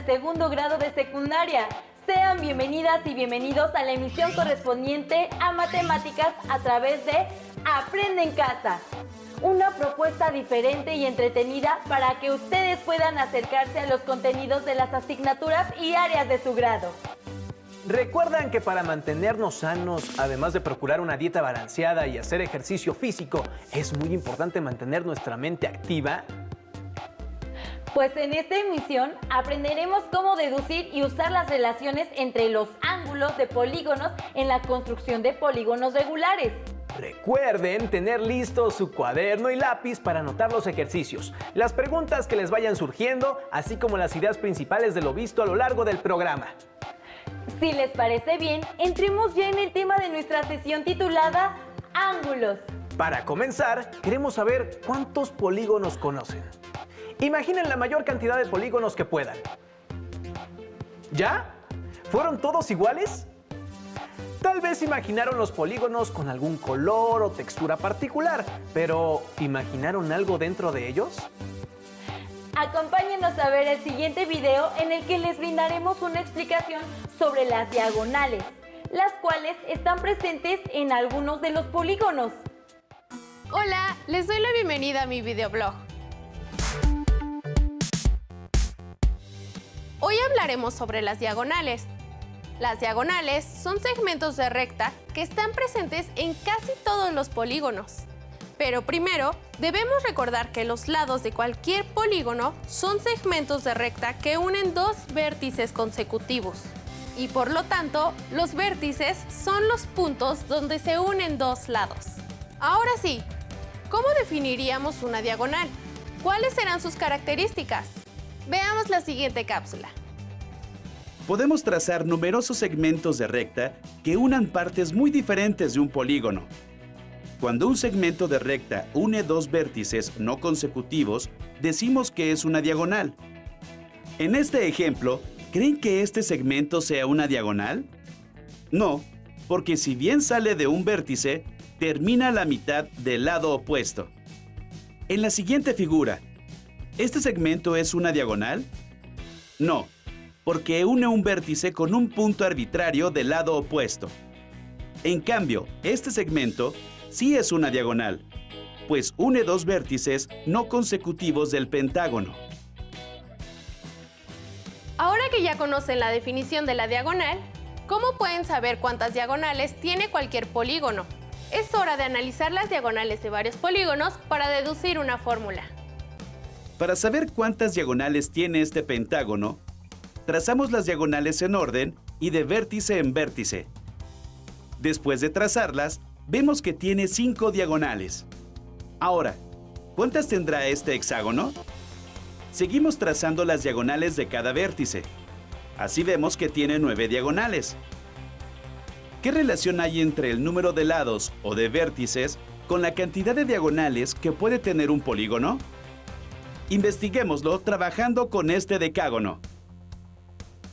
segundo grado de secundaria. Sean bienvenidas y bienvenidos a la emisión correspondiente a matemáticas a través de Aprende en Casa. Una propuesta diferente y entretenida para que ustedes puedan acercarse a los contenidos de las asignaturas y áreas de su grado. ¿Recuerdan que para mantenernos sanos, además de procurar una dieta balanceada y hacer ejercicio físico, es muy importante mantener nuestra mente activa? Pues en esta emisión aprenderemos cómo deducir y usar las relaciones entre los ángulos de polígonos en la construcción de polígonos regulares. Recuerden tener listo su cuaderno y lápiz para anotar los ejercicios, las preguntas que les vayan surgiendo, así como las ideas principales de lo visto a lo largo del programa. Si les parece bien, entremos ya en el tema de nuestra sesión titulada Ángulos. Para comenzar, queremos saber cuántos polígonos conocen. Imaginen la mayor cantidad de polígonos que puedan. ¿Ya? ¿Fueron todos iguales? Tal vez imaginaron los polígonos con algún color o textura particular, pero ¿imaginaron algo dentro de ellos? Acompáñenos a ver el siguiente video en el que les brindaremos una explicación sobre las diagonales, las cuales están presentes en algunos de los polígonos. Hola, les doy la bienvenida a mi videoblog. Hoy hablaremos sobre las diagonales. Las diagonales son segmentos de recta que están presentes en casi todos los polígonos. Pero primero, debemos recordar que los lados de cualquier polígono son segmentos de recta que unen dos vértices consecutivos. Y por lo tanto, los vértices son los puntos donde se unen dos lados. Ahora sí, ¿cómo definiríamos una diagonal? ¿Cuáles serán sus características? Veamos la siguiente cápsula. Podemos trazar numerosos segmentos de recta que unan partes muy diferentes de un polígono. Cuando un segmento de recta une dos vértices no consecutivos, decimos que es una diagonal. En este ejemplo, ¿creen que este segmento sea una diagonal? No, porque si bien sale de un vértice, termina a la mitad del lado opuesto. En la siguiente figura, ¿este segmento es una diagonal? No, porque une un vértice con un punto arbitrario del lado opuesto. En cambio, este segmento sí es una diagonal, pues une dos vértices no consecutivos del pentágono. Ahora que ya conocen la definición de la diagonal, ¿cómo pueden saber cuántas diagonales tiene cualquier polígono? Es hora de analizar las diagonales de varios polígonos para deducir una fórmula. Para saber cuántas diagonales tiene este pentágono, trazamos las diagonales en orden y de vértice en vértice. Después de trazarlas, vemos que tiene 5 diagonales. Ahora, ¿cuántas tendrá este hexágono? Seguimos trazando las diagonales de cada vértice. Así vemos que tiene 9 diagonales. ¿Qué relación hay entre el número de lados o de vértices con la cantidad de diagonales que puede tener un polígono? Investiguémoslo trabajando con este decágono.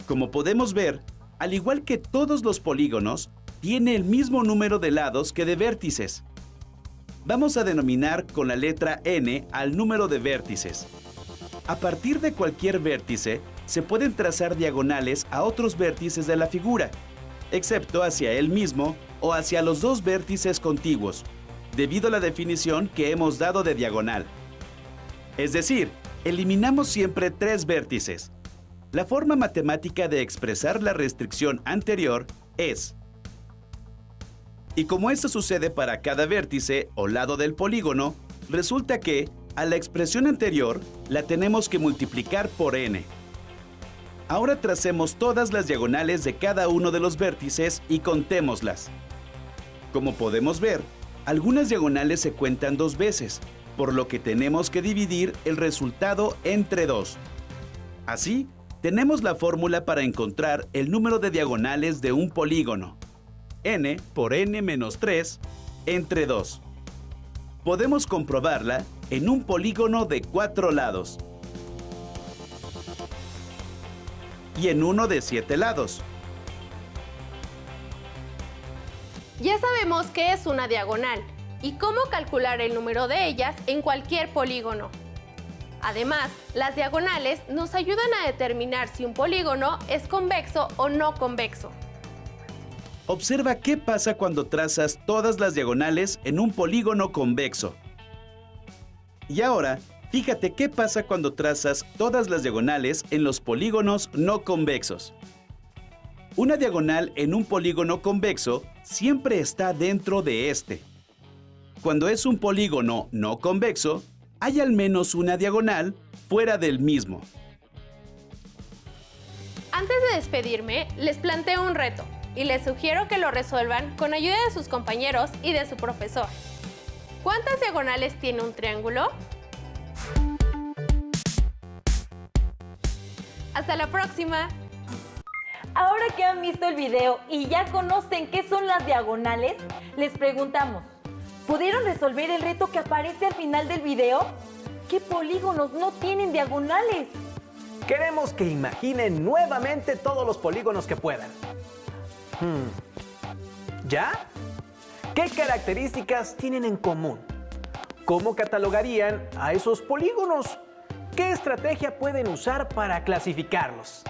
Como podemos ver, al igual que todos los polígonos, tiene el mismo número de lados que de vértices. Vamos a denominar con la letra N al número de vértices. A partir de cualquier vértice, se pueden trazar diagonales a otros vértices de la figura, excepto hacia él mismo o hacia los dos vértices contiguos, debido a la definición que hemos dado de diagonal. Es decir, eliminamos siempre 3 vértices. La forma matemática de expresar la restricción anterior es: y como esto sucede para cada vértice o lado del polígono, resulta que, a la expresión anterior, la tenemos que multiplicar por n. Ahora tracemos todas las diagonales de cada uno de los vértices y contémoslas. Como podemos ver, algunas diagonales se cuentan 2 veces, por lo que tenemos que dividir el resultado entre 2. Así, tenemos la fórmula para encontrar el número de diagonales de un polígono: n por n menos 3 entre 2. Podemos comprobarla en un polígono de 4 lados y en uno de 7 lados. Ya sabemos qué es una diagonal y cómo calcular el número de ellas en cualquier polígono. Además, las diagonales nos ayudan a determinar si un polígono es convexo o no convexo. Observa qué pasa cuando trazas todas las diagonales en un polígono convexo. Y ahora, fíjate qué pasa cuando trazas todas las diagonales en los polígonos no convexos. Una diagonal en un polígono convexo siempre está dentro de este. Cuando es un polígono no convexo, hay al menos una diagonal fuera del mismo. Antes de despedirme, les planteo un reto y les sugiero que lo resuelvan con ayuda de sus compañeros y de su profesor. ¿Cuántas diagonales tiene un triángulo? ¡Hasta la próxima! Ahora que han visto el video y ya conocen qué son las diagonales, les preguntamos, ¿pudieron resolver el reto que aparece al final del video? ¿Qué polígonos no tienen diagonales? Queremos que imaginen nuevamente todos los polígonos que puedan. ¿Ya? ¿Qué características tienen en común? ¿Cómo catalogarían a esos polígonos? ¿Qué estrategia pueden usar para clasificarlos?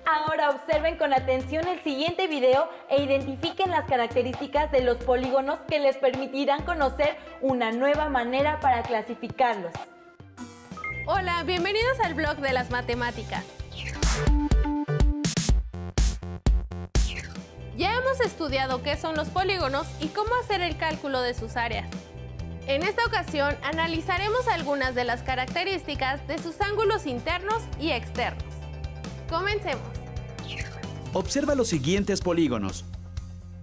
Ahora observen con atención el siguiente video e identifiquen las características de los polígonos que les permitirán conocer una nueva manera para clasificarlos. Hola, bienvenidos al blog de las matemáticas. Ya hemos estudiado qué son los polígonos y cómo hacer el cálculo de sus áreas. En esta ocasión analizaremos algunas de las características de sus ángulos internos y externos. Comencemos. Observa los siguientes polígonos.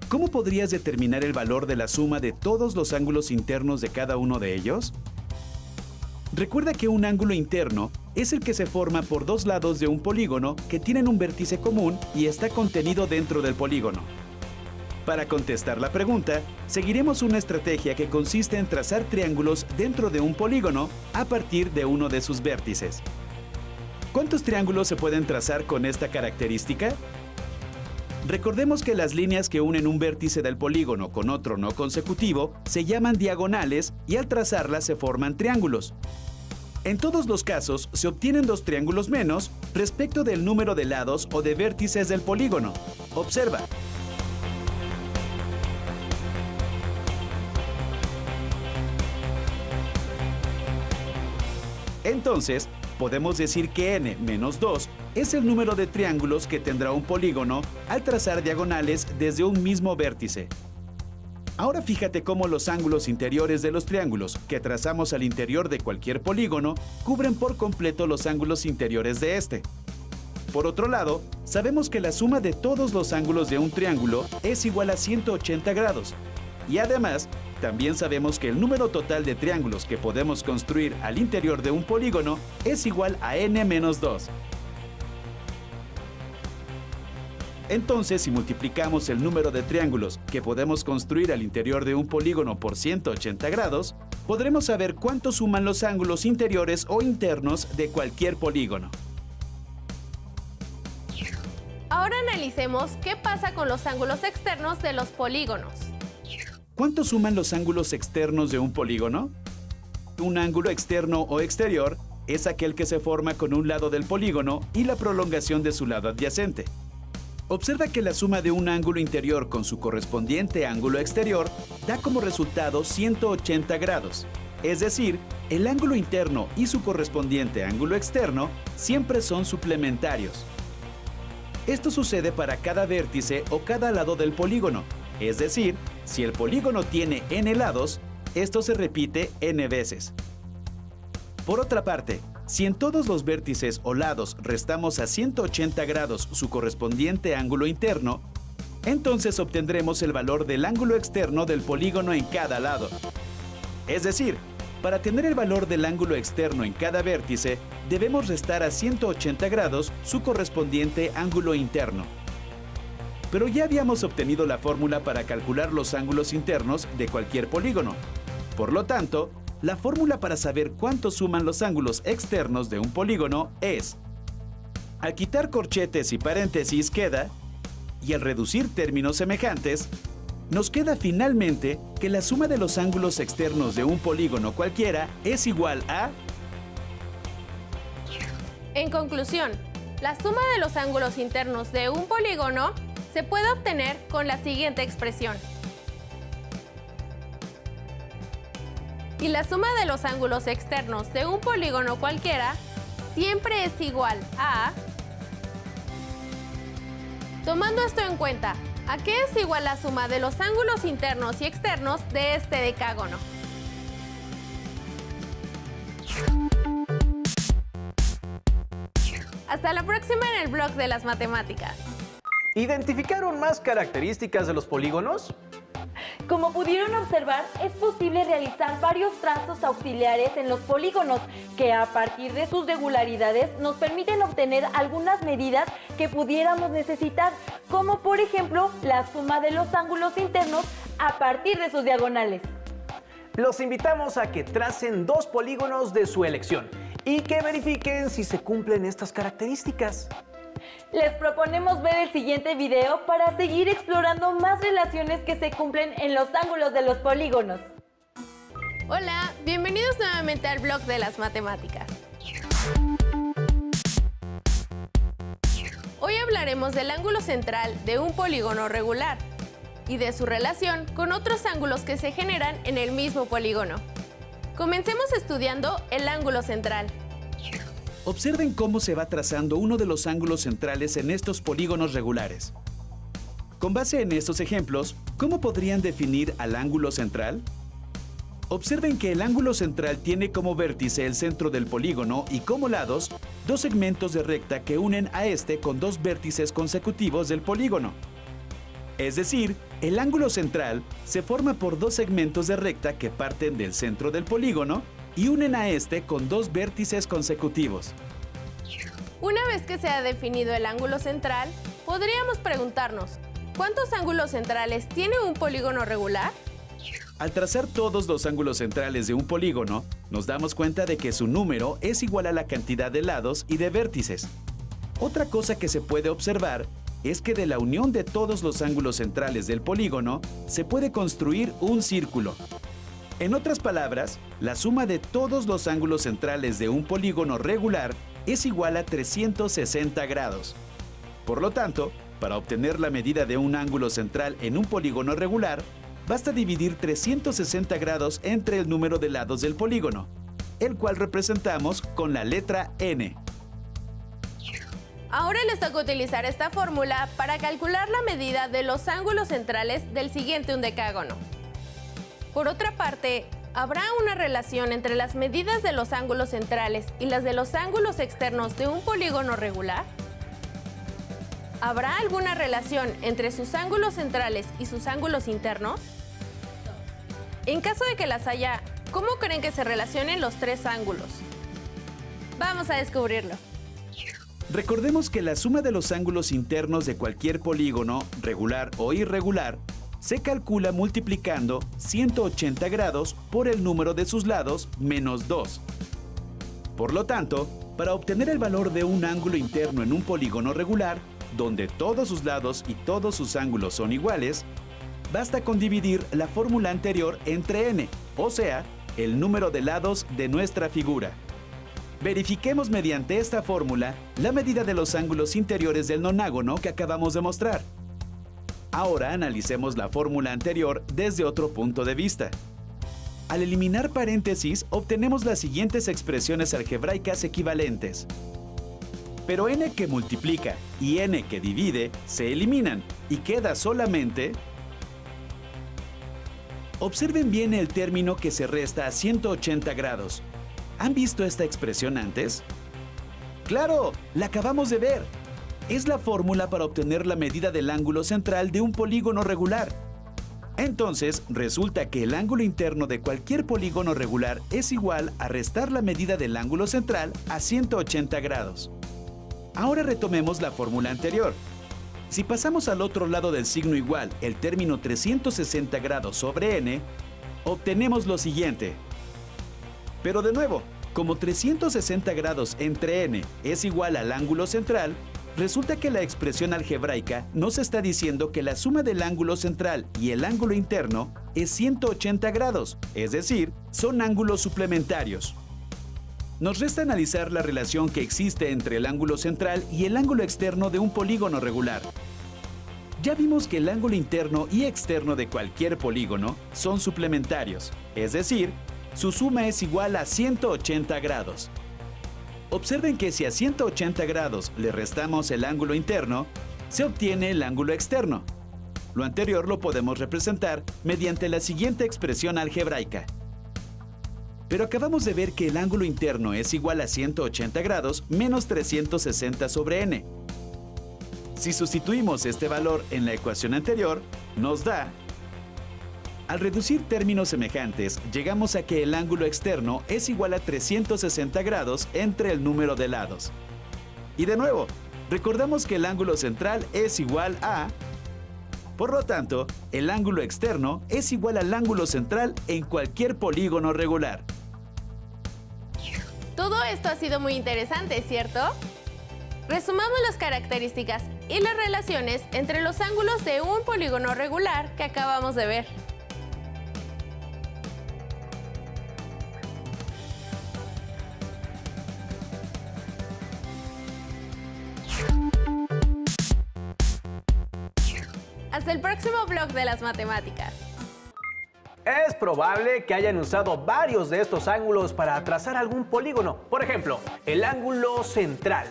¿Cómo podrías determinar el valor de la suma de todos los ángulos internos de cada uno de ellos? Recuerda que un ángulo interno es el que se forma por dos lados de un polígono que tienen un vértice común y está contenido dentro del polígono. Para contestar la pregunta, seguiremos una estrategia que consiste en trazar triángulos dentro de un polígono a partir de uno de sus vértices. ¿Cuántos triángulos se pueden trazar con esta característica? Recordemos que las líneas que unen un vértice del polígono con otro no consecutivo se llaman diagonales y al trazarlas se forman triángulos. En todos los casos, se obtienen dos triángulos menos respecto del número de lados o de vértices del polígono. Observa. Entonces, podemos decir que n menos 2 es el número de triángulos que tendrá un polígono al trazar diagonales desde un mismo vértice. Ahora fíjate cómo los ángulos interiores de los triángulos que trazamos al interior de cualquier polígono cubren por completo los ángulos interiores de este. Por otro lado, sabemos que la suma de todos los ángulos de un triángulo es igual a 180 grados. Y además, también sabemos que el número total de triángulos que podemos construir al interior de un polígono es igual a n menos 2. Entonces, si multiplicamos el número de triángulos que podemos construir al interior de un polígono por 180 grados, podremos saber cuánto suman los ángulos interiores o internos de cualquier polígono. Ahora analicemos qué pasa con los ángulos externos de los polígonos. ¿Cuánto suman los ángulos externos de un polígono? Un ángulo externo o exterior es aquel que se forma con un lado del polígono y la prolongación de su lado adyacente. Observa que la suma de un ángulo interior con su correspondiente ángulo exterior da como resultado 180 grados. Es decir, el ángulo interno y su correspondiente ángulo externo siempre son suplementarios. Esto sucede para cada vértice o cada lado del polígono. Es decir, si el polígono tiene n lados, esto se repite n veces. Por otra parte, si en todos los vértices o lados restamos a 180 grados su correspondiente ángulo interno, entonces obtendremos el valor del ángulo externo del polígono en cada lado. Es decir, para tener el valor del ángulo externo en cada vértice, debemos restar a 180 grados su correspondiente ángulo interno. Pero ya habíamos obtenido la fórmula para calcular los ángulos internos de cualquier polígono. Por lo tanto, la fórmula para saber cuánto suman los ángulos externos de un polígono es: al quitar corchetes y paréntesis queda, y al reducir términos semejantes, nos queda finalmente que la suma de los ángulos externos de un polígono cualquiera es igual a En conclusión, la suma de los ángulos internos de un polígono se puede obtener con la siguiente expresión. Y la suma de los ángulos externos de un polígono cualquiera siempre es igual a... Tomando esto en cuenta, ¿a qué es igual la suma de los ángulos internos y externos de este decágono? Hasta la próxima en el blog de las matemáticas. ¿Identificaron más características de los polígonos? Como pudieron observar, es posible realizar varios trazos auxiliares en los polígonos que a partir de sus regularidades nos permiten obtener algunas medidas que pudiéramos necesitar, como por ejemplo la suma de los ángulos internos a partir de sus diagonales. Los invitamos a que tracen 2 polígonos de su elección y que verifiquen si se cumplen estas características. Les proponemos ver el siguiente video para seguir explorando más relaciones que se cumplen en los ángulos de los polígonos. Hola, bienvenidos nuevamente al blog de las matemáticas. Hoy hablaremos del ángulo central de un polígono regular y de su relación con otros ángulos que se generan en el mismo polígono. Comencemos estudiando el ángulo central. Observen cómo se va trazando uno de los ángulos centrales en estos polígonos regulares. Con base en estos ejemplos, ¿cómo podrían definir al ángulo central? Observen que el ángulo central tiene como vértice el centro del polígono y como lados, 2 segmentos de recta que unen a este con 2 vértices consecutivos del polígono. Es decir, el ángulo central se forma por 2 segmentos de recta que parten del centro del polígono y unen a este con 2 vértices consecutivos. Una vez que se ha definido el ángulo central, podríamos preguntarnos, ¿cuántos ángulos centrales tiene un polígono regular? Al trazar todos los ángulos centrales de un polígono, nos damos cuenta de que su número es igual a la cantidad de lados y de vértices. Otra cosa que se puede observar es que de la unión de todos los ángulos centrales del polígono se puede construir un círculo. En otras palabras, la suma de todos los ángulos centrales de un polígono regular es igual a 360 grados. Por lo tanto, para obtener la medida de un ángulo central en un polígono regular, basta dividir 360 grados entre el número de lados del polígono, el cual representamos con la letra n. Ahora les toca utilizar esta fórmula para calcular la medida de los ángulos centrales del siguiente undecágono. Por otra parte, ¿habrá una relación entre las medidas de los ángulos centrales y las de los ángulos externos de un polígono regular? ¿Habrá alguna relación entre sus ángulos centrales y sus ángulos internos? En caso de que las haya, ¿cómo creen que se relacionen los 3 ángulos? Vamos a descubrirlo. Recordemos que la suma de los ángulos internos de cualquier polígono, regular o irregular, se calcula multiplicando 180 grados por el número de sus lados menos 2. Por lo tanto, para obtener el valor de un ángulo interno en un polígono regular, donde todos sus lados y todos sus ángulos son iguales, basta con dividir la fórmula anterior entre n, o sea, el número de lados de nuestra figura. Verifiquemos mediante esta fórmula la medida de los ángulos interiores del nonágono que acabamos de mostrar. Ahora analicemos la fórmula anterior desde otro punto de vista. Al eliminar paréntesis, obtenemos las siguientes expresiones algebraicas equivalentes. Pero n que multiplica y n que divide se eliminan y queda solamente... Observen bien el término que se resta a 180 grados. ¿Han visto esta expresión antes? ¡Claro! ¡La acabamos de ver! Es la fórmula para obtener la medida del ángulo central de un polígono regular. Entonces, resulta que el ángulo interno de cualquier polígono regular es igual a restar la medida del ángulo central a 180 grados. Ahora retomemos la fórmula anterior. Si pasamos al otro lado del signo igual el término 360 grados sobre n, obtenemos lo siguiente. Pero de nuevo, como 360 grados entre n es igual al ángulo central, resulta que la expresión algebraica nos está diciendo que la suma del ángulo central y el ángulo interno es 180 grados, es decir, son ángulos suplementarios. Nos resta analizar la relación que existe entre el ángulo central y el ángulo externo de un polígono regular. Ya vimos que el ángulo interno y externo de cualquier polígono son suplementarios, es decir, su suma es igual a 180 grados. Observen que si a 180 grados le restamos el ángulo interno, se obtiene el ángulo externo. Lo anterior lo podemos representar mediante la siguiente expresión algebraica. Pero acabamos de ver que el ángulo interno es igual a 180 grados menos 360 sobre n. Si sustituimos este valor en la ecuación anterior, nos da... Al reducir términos semejantes, llegamos a que el ángulo externo es igual a 360 grados entre el número de lados. Y de nuevo, recordamos que el ángulo central es igual a... Por lo tanto, el ángulo externo es igual al ángulo central en cualquier polígono regular. Todo esto ha sido muy interesante, ¿cierto? Resumamos las características y las relaciones entre los ángulos de un polígono regular que acabamos de ver. Hasta el próximo blog de las matemáticas. Es probable que hayan usado varios de estos ángulos para trazar algún polígono. Por ejemplo, el ángulo central.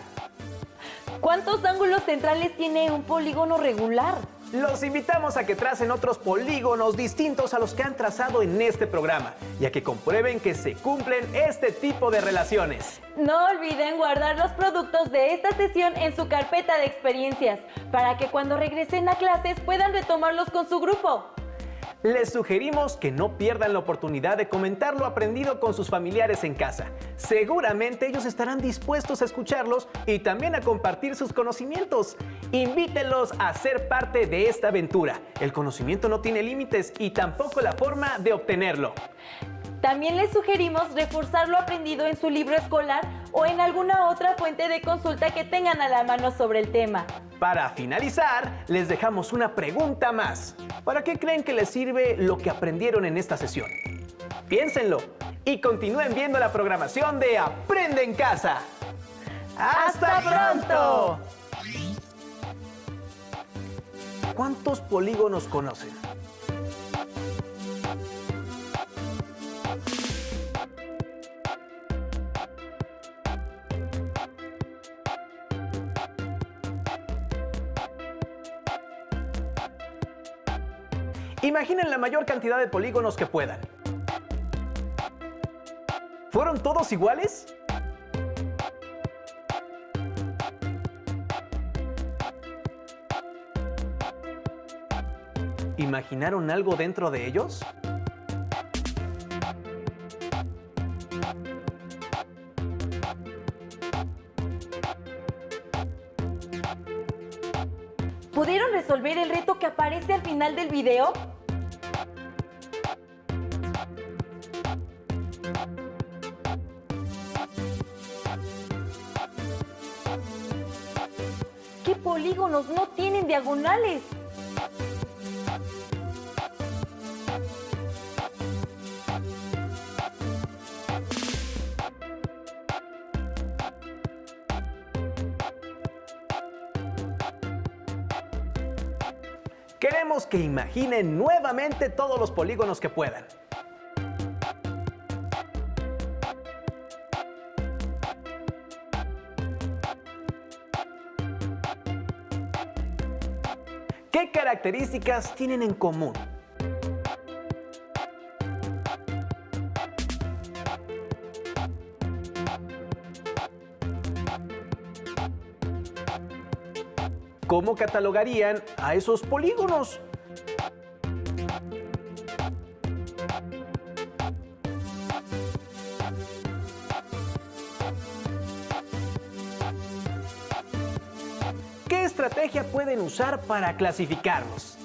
¿Cuántos ángulos centrales tiene un polígono regular? Los invitamos a que tracen otros polígonos distintos a los que han trazado en este programa y a que comprueben que se cumplen este tipo de relaciones. No olviden guardar los productos de esta sesión en su carpeta de experiencias para que cuando regresen a clases puedan retomarlos con su grupo. Les sugerimos que no pierdan la oportunidad de comentar lo aprendido con sus familiares en casa. Seguramente ellos estarán dispuestos a escucharlos y también a compartir sus conocimientos. Invítenlos a ser parte de esta aventura. El conocimiento no tiene límites y tampoco la forma de obtenerlo. También les sugerimos reforzar lo aprendido en su libro escolar o en alguna otra fuente de consulta que tengan a la mano sobre el tema. Para finalizar, les dejamos una pregunta más. ¿Para qué creen que les sirve lo que aprendieron en esta sesión? Piénsenlo y continúen viendo la programación de Aprende en Casa. ¡Hasta pronto! ¿Cuántos polígonos conocen? Imaginen la mayor cantidad de polígonos que puedan. ¿Fueron todos iguales? ¿Imaginaron algo dentro de ellos? ¿Pudieron resolver el reto que aparece al final del video? ¿Qué polígonos no tienen diagonales? Queremos que imaginen nuevamente todos los polígonos que puedan. ¿Qué características tienen en común? ¿Cómo catalogarían a esos polígonos? ¿Qué estrategia pueden usar para clasificarlos?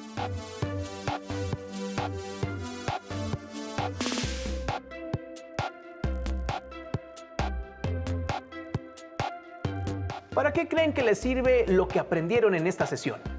¿Para qué creen que les sirve lo que aprendieron en esta sesión?